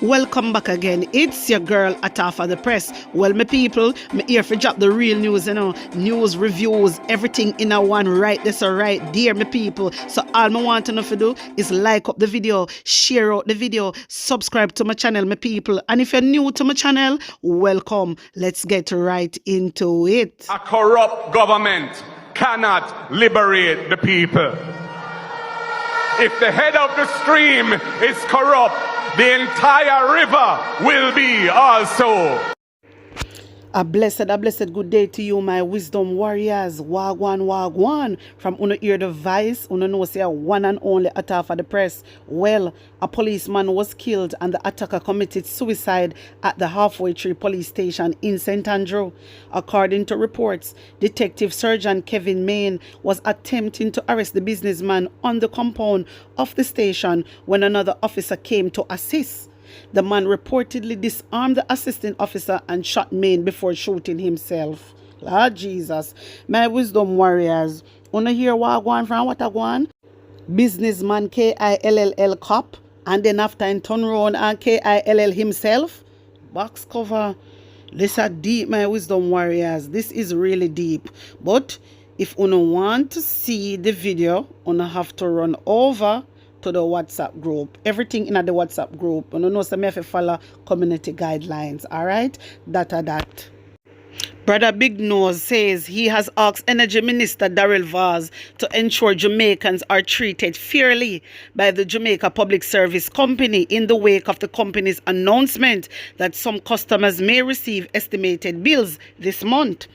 Welcome back again. It's your girl Atafa the Press. Well, my people, me here for drop the real news, news, reviews, everything in a one right this or right there, my people. So all I want to know to do is like up the video, share out the video, subscribe to my channel, my people. And if you're new to my channel, welcome. Let's get right into it. A corrupt government cannot liberate the people. If the head of the stream is corrupt, the entire river will be also. A blessed good day to you, my wisdom warriors. Wagwan. From Uno Ear the Vice, Uno know say one and only Atafa the Press. Well, a policeman was killed and the attacker committed suicide at the Halfway Tree police station in St. Andrew. According to reports, Detective Sergeant Kevin Main was attempting to arrest the businessman on the compound of the station when another officer came to assist. The man reportedly disarmed the assistant officer and shot Main before shooting himself. Lord Jesus. My wisdom warriors. Wanna hear what going from what I want? Businessman KILL cop. And then after in turn round and KILL himself. Box cover. This is deep, my wisdom warriors. This is really deep. But if you want to see the video, you have to run over to the WhatsApp group. Everything in the WhatsApp group. You know, so me have to follow community guidelines. Alright? That. Brother Big Nose says he has asked Energy Minister Daryl Vaz to ensure Jamaicans are treated fairly by the Jamaica Public Service Company in the wake of the company's announcement that some customers may receive estimated bills this month.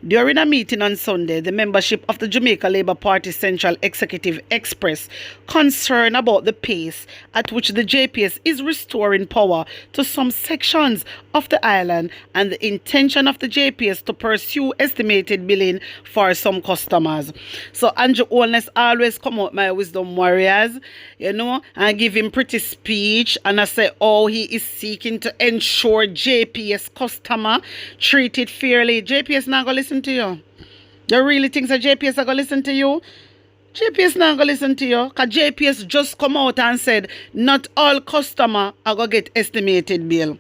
During a meeting on Sunday, the membership of the Jamaica Labour Party Central Executive expressed concern about the pace at which the JPS is restoring power to some sections of the island and the intention of the JPS to pursue estimated billing for some customers. So Andrew Holness always come out, my wisdom warriors, and give him pretty speech, and I say, oh, he is seeking to ensure JPS customer treated fairly. JPS not gonna listen to you. You really think that JPS are gonna listen to you? JPS not gonna listen to you, because JPS just come out and said not all customer are gonna get estimated bill.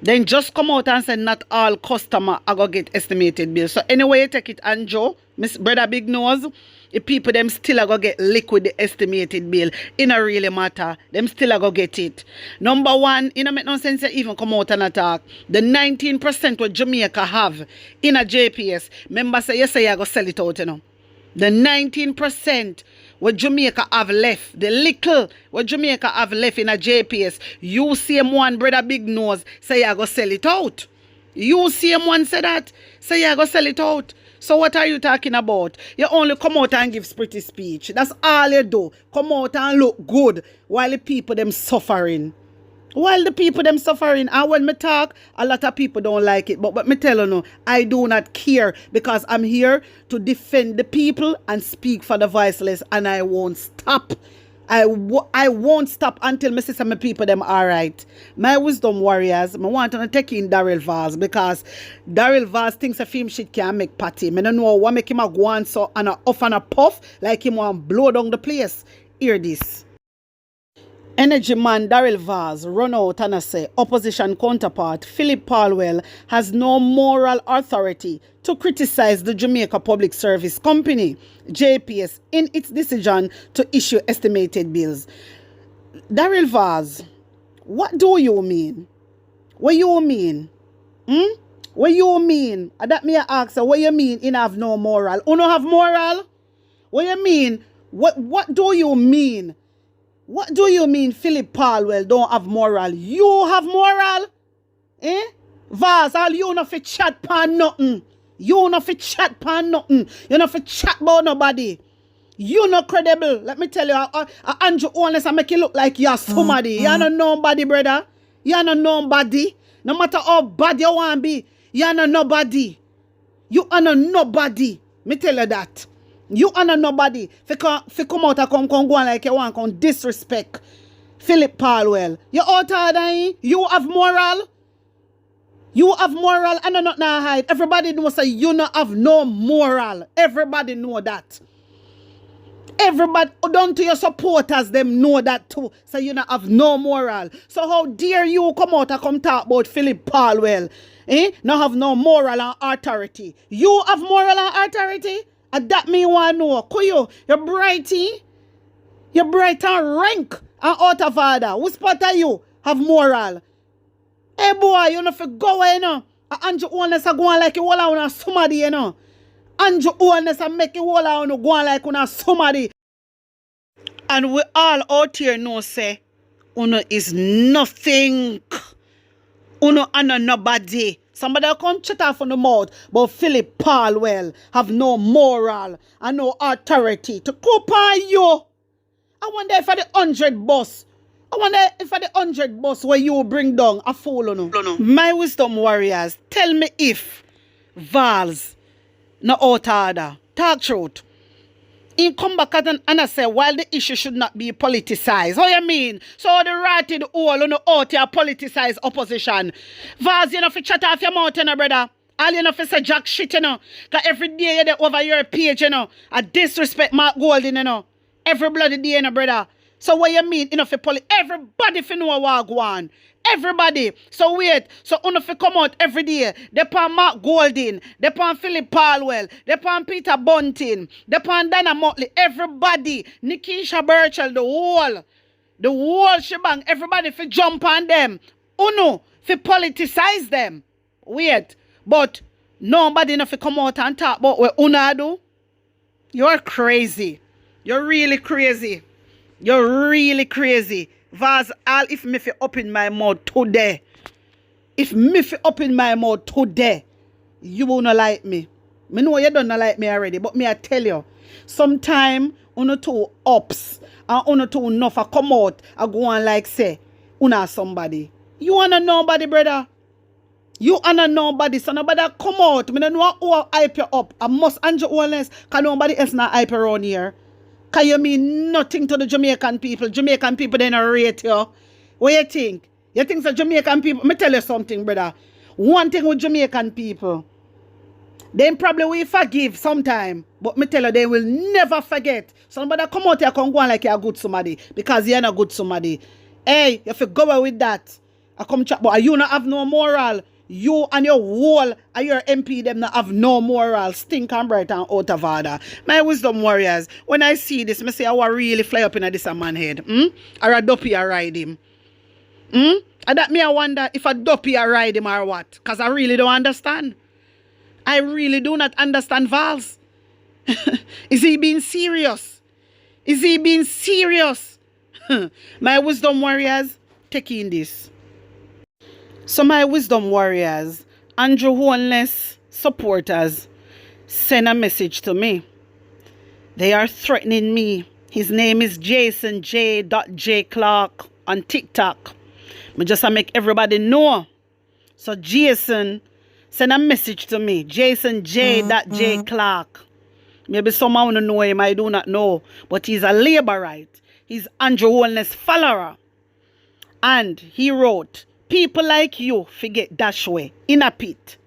Then just come out and say not all customer are going to get estimated bill. So anyway you take it, and Joe, Miss Brother Big Nose, the people them still are going to get liquid the estimated bill. It don't really matter. Them still are going to get it. Number one, it don't make no sense to even come out and attack. The 19% what Jamaica have in a JPS, remember say you say you're going to sell it out, The 19% what Jamaica have left, the little what Jamaica have left in a JPS, you see him one, Brother Big Nose, say you go sell it out. You see him one say that, say you go sell it out. So what are you talking about? You only come out and give pretty speech. That's all you do. Come out and look good while the people them suffering. While the people them suffering, and when me talk, a lot of people don't like it. But me tell you no, I do not care, because I'm here to defend the people and speak for the voiceless, and I won't stop. I won't stop until me see some people them alright. My wisdom warriors, me want to take in Daryl Vaz, because Daryl Vaz thinks a film shit can make party. Me don't know what make him a go on so and a off and a puff like him want blow down the place. Hear this. Energy man Daryl Vaz run out and say opposition counterpart Phillip Paulwell has no moral authority to criticize the Jamaica Public Service Company, JPS, in its decision to issue estimated bills. Daryl Vaz, what do you mean? What you mean? What you mean? That me ask her, what you mean in have no moral? You no have moral? What you mean? What do you mean? What do you mean Phillip Paulwell don't have moral? You have moral? Vaz, all you not fi chat pan nothing. You not fi chat pan nothing. You not fi chat about nobody. You not credible. Let me tell you, Andrew Holness, I make you look like you're somebody. You're not nobody, brother. You're not nobody. No matter how bad you want to be, you're not nobody. You are not nobody. Me tell you that. You are not nobody. Fi come out and come go on like you want, come disrespect Phillip Paulwell. You out of you have moral. You have moral and not now hide. Everybody knows say you not have no moral. Everybody know that. Everybody down to your supporters, them know that too. So you not have no moral. So how dare you come out and come talk about Phillip Paulwell? Not have no moral and authority. You have moral and authority? And that me want to know. Kuyo, you're brighty. You're bright and rank and out of order. Who's part of you have moral? Hey boy, you know if you go away, you know. And you honest and go on like you all on somebody, you know. And you honest and make you all on go on like you somebody. And we all out here know say, uno is nothing. Uno and nobody. Somebody come chat off on the mouth, but Phillip Paulwell have no moral and no authority to cope on you. I wonder if for the 100 bus. I wonder if for the 100 bus where you bring down a fool or no. My wisdom warriors, tell me if Vals no out order. Talk truth. He come back and I say, while the issue should not be politicized. How you mean? So the ratted all on the out here politicized opposition. Vaz, you know, for chat off your mouth, you know, brother. All you know, for say jack shit, you know. Because every day you're over your page, you know. I disrespect Mark Golding, you know. Every bloody day, you know, brother. So what you mean, you know, for everybody for know what go on. Everybody. So wait. So you know, for come out every day. They pan Mark Golding. They pan Phillip Paulwell. They pan Peter Bunting. They pan Dana Motley. Everybody. Nikisha Burchell. The whole shebang. Everybody for jump on them. Uno for politicize them. Wait. But nobody enough for come out and talk about what Una do. You're crazy. You're really crazy. You're really crazy. Vaz, all if me fi open my mouth today. If me fi open my mouth today, you will not like me. Me know you don't like me already, but me I tell you, sometime uno too ups and uno too enough I come out and go on like say, una somebody. You wanna nobody, brother? You wanna nobody, so nobody come out. Me don't know who hype you up. I must Andrew Wallace, cause nobody else not hype around here. Can you mean nothing to the Jamaican people? Jamaican people, they don't rate you. What you think? You think the Jamaican people? Let me tell you something, brother. One thing with Jamaican people, they probably will forgive sometime. But me tell you, they will never forget. Somebody come out here and go on like you're a good somebody. Because you're not good somebody. Hey, you have to go away with that. I come chat, but you not have no moral. You and your whole and your MP them not have no moral, stink and bright and out of order. My wisdom warriors, when I see this, I say I will really fly up in this man head. Or a dopey I ride him. And that me I wonder if a dopey I ride him or what. Because I really don't understand. I really do not understand Vals. Is he being serious? Is he being serious? My wisdom warriors, take in this. So my wisdom warriors, Andrew Homeless supporters, send a message to me. They are threatening me. His name is Jason J. Clark on TikTok. I just make everybody know. So Jason, send a message to me. Jason J. Clark. Maybe someone know him, I do not know. But he's a laborite. He's Andrew Homeless follower. And he wrote, people like you forget dash way in a pit.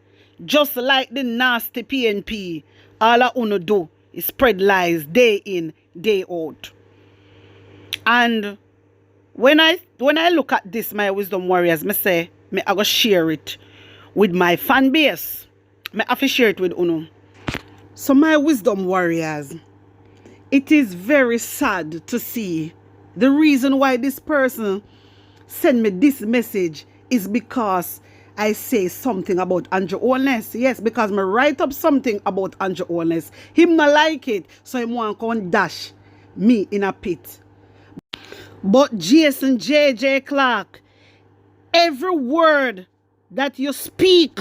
Just like the nasty PNP, all I wanna do is spread lies day in, day out. And when I look at this, my wisdom warriors, me say, I go share it with my fan base. I have to share it with Uno. So my wisdom warriors, it is very sad to see the reason why this person send me this message is because I say something about Andrew Holness. Yes, because I write up something about Andrew Holness. Him not like it, so him want to come dash me in a pit. But Jason J. Clark, every word that you speak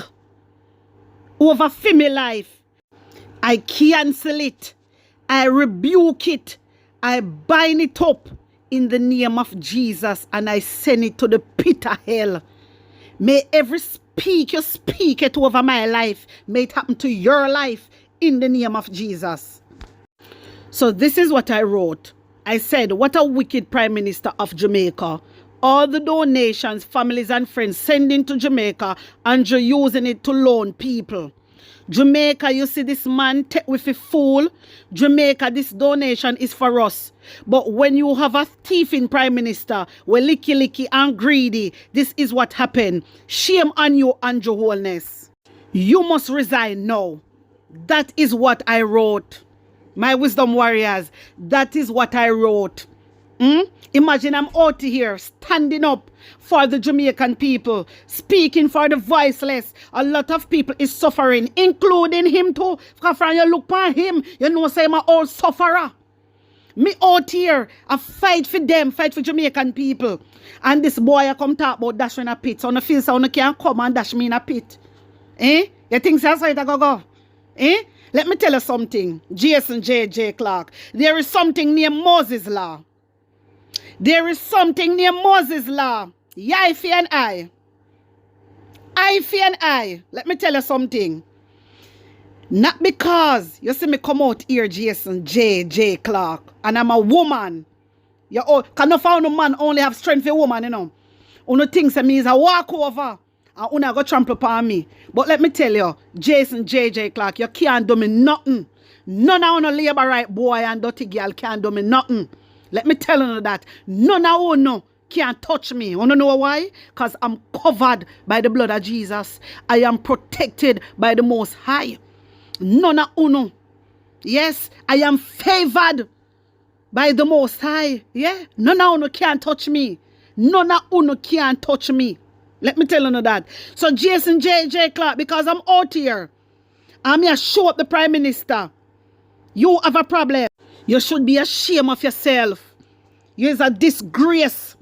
over female life, I cancel it. I rebuke it. I bind it up in the name of Jesus and I send it to the pit of hell. May every speak you speak it over my life, may it happen to your life in the name of Jesus. So this is what I wrote. I said, what a wicked Prime Minister of Jamaica. All the donations, families and friends sending to Jamaica, Andrew using it to loan people. Jamaica, you see this man take with a fool. Jamaica, this donation is for us. But when you have a thieving prime minister, we licky and greedy, this is what happened. Shame on you, Andrew Holness. You must resign now. That is what I wrote. My wisdom warriors, that is what I wrote. Imagine I'm out here standing up for the Jamaican people, speaking for the voiceless. A lot of people is suffering, including him too. Because when you look at him, you know say I'm an old sufferer. Me out here, I fight for them, fight for Jamaican people. And this boy I come talk about dash me in a pit. So I feel so I can't come and dash me in a pit. You think that's how it go? Let me tell you something, Jason J.J. Clark. There is something named Moses Law. There is something named Moses Law. Ify and I. Ify and I. Let me tell you something. Not because you see me come out here, Jason J.J. Clark, and I'm a woman. You cannot find a man only have strength for a woman, you know. Uno thinks me is a walkover. And una go trample upon me. But let me tell you, Jason J.J. Clark, you can't do me nothing. None of you labor right boy and dirty girl can't do me nothing. Let me tell you that. None of you can't touch me. You know why? Because I'm covered by the blood of Jesus. I am protected by the Most High. None of you. Yes, I am favored by the Most High. Yeah? None of you can't touch me. None of you can't touch me. Let me tell you that. So Jason J.J. Clark, because I'm out here, I'm here to show up the Prime Minister. You have a problem. You should be ashamed of yourself. You is a disgrace.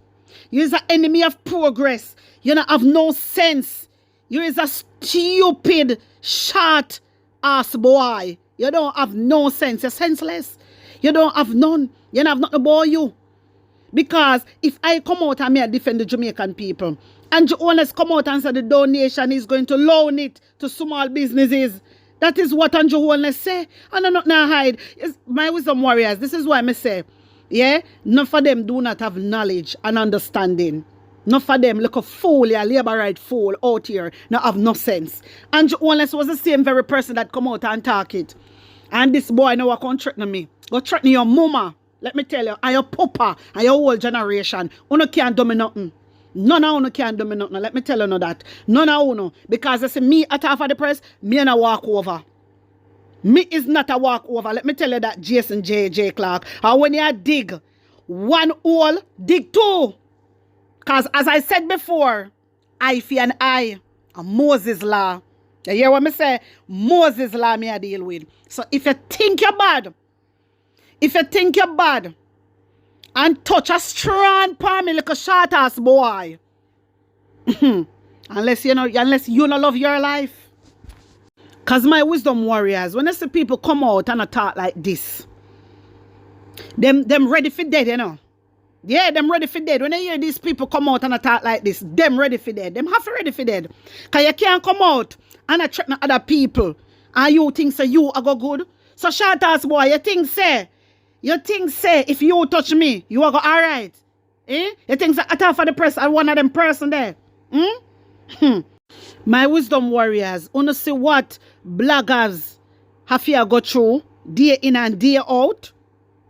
You is an enemy of progress. You don't have no sense. You is a stupid, short ass boy. You don't have no sense. You're senseless. You don't have none. You don't have nothing about you. Because if I come out and I defend the Jamaican people, and you always come out and say the donation is going to loan it to small businesses. That is what Andrew Holness say. And I'm not now hide. It's my wisdom warriors. This is why I say, yeah, none of them do not have knowledge and understanding. None of them look a fool, yeah, labor right fool out here. Not have no sense. Andrew Holness was the same very person that come out and talk it. And this boy now come threaten me. Go threaten your mama. Let me tell you, and your Pupa, and your whole generation. You can't do me nothing. None of you can do me nothing. Let me tell you that. None of you. Because I say me at half of the press, me and a walk over. Me is not a walk over. Let me tell you that, Jason J.J. Clark. And when you dig one hole, dig two. Because as I said before, Ify and I, and Moses Law. You hear what I say? Moses Law me I deal with. So if you think you're bad, and touch a strong palm like a short ass boy. unless you don't love your life. Cause my wisdom warriors, when I see people come out and talk like this, them ready for dead, you know. Yeah, them ready for dead. When I hear these people come out and talk like this, them ready for dead. Them have to ready for dead. Cause you can't come out and threaten other people. And you think say you are go good. So short ass boy, you think say if you touch me, you are go alright? You think say attack for the press and one of them person there? My wisdom warriors, wanna see what bloggers have here go through day in and day out?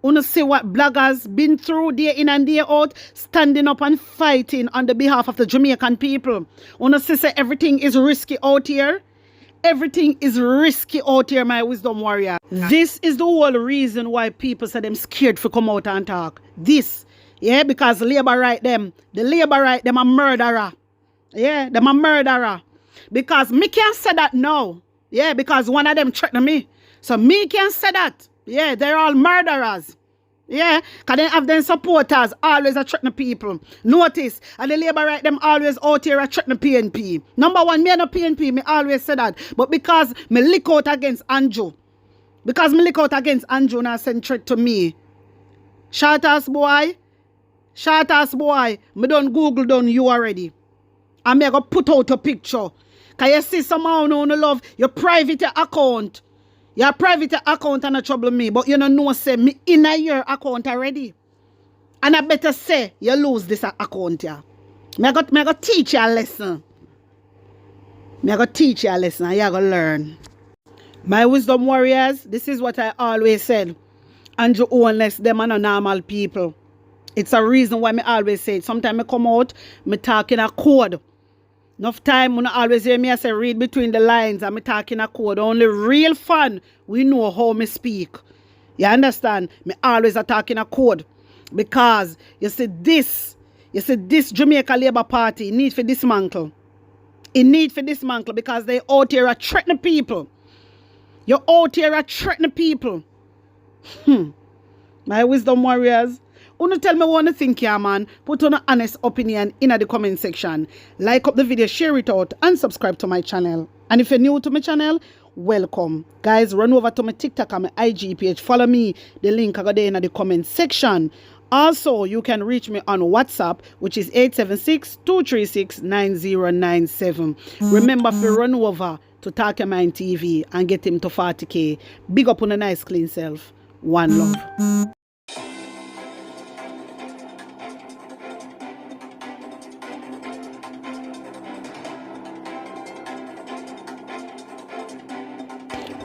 Wanna see what bloggers been through day in and day out, standing up and fighting on the behalf of the Jamaican people? Wanna see say everything is risky out here? Everything is risky out here, my wisdom warrior. This is the whole reason why people say them scared to come out and talk. This, yeah, because labor right them. The labor right them a murderer. Yeah, them a murderer. Because me can't say that now. Yeah, because one of them threatened me. So me can't say that. Yeah, they're all murderers. Yeah, because they have them supporters always threatening people. Notice, and the labor right them always out here threatening PNP. Number one, me no PNP, me always say that. But because me lick out against Andrew, now send threat to me. Short ass boy, me done Google done you already. And me go put out a picture. Because you see somehow no love your private account. Your private account and trouble me, but you know say me in your account already. And I better say you lose this account here. Me go teach you a lesson. And you go learn. My wisdom warriors, this is what I always said. Andrew Owenless, them are not normal people. It's a reason why me always say it. Sometimes I come out, me talking a code. Enough time, when I always hear me I say read between the lines and me talking a code. Only real fan, we know how me speak. You understand? Me always attacking a code. Because you see this Jamaica Labour Party need for dismantle. It need for dismantle because they out here are threatening people. You're out here are threatening people. My wisdom warriors. Wanna tell me what you think, yeah, man. Put on an honest opinion in the comment section. Like up the video, share it out, and subscribe to my channel. And if you're new to my channel, welcome. Guys, run over to my TikTok and my IG page. Follow me. The link I got there in the comment section. Also, you can reach me on WhatsApp, which is 876-236-9097. Remember to run over to Talk Mind TV and get him to 40K. Big up on a nice clean self. One love.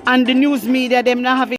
And the news media, them not having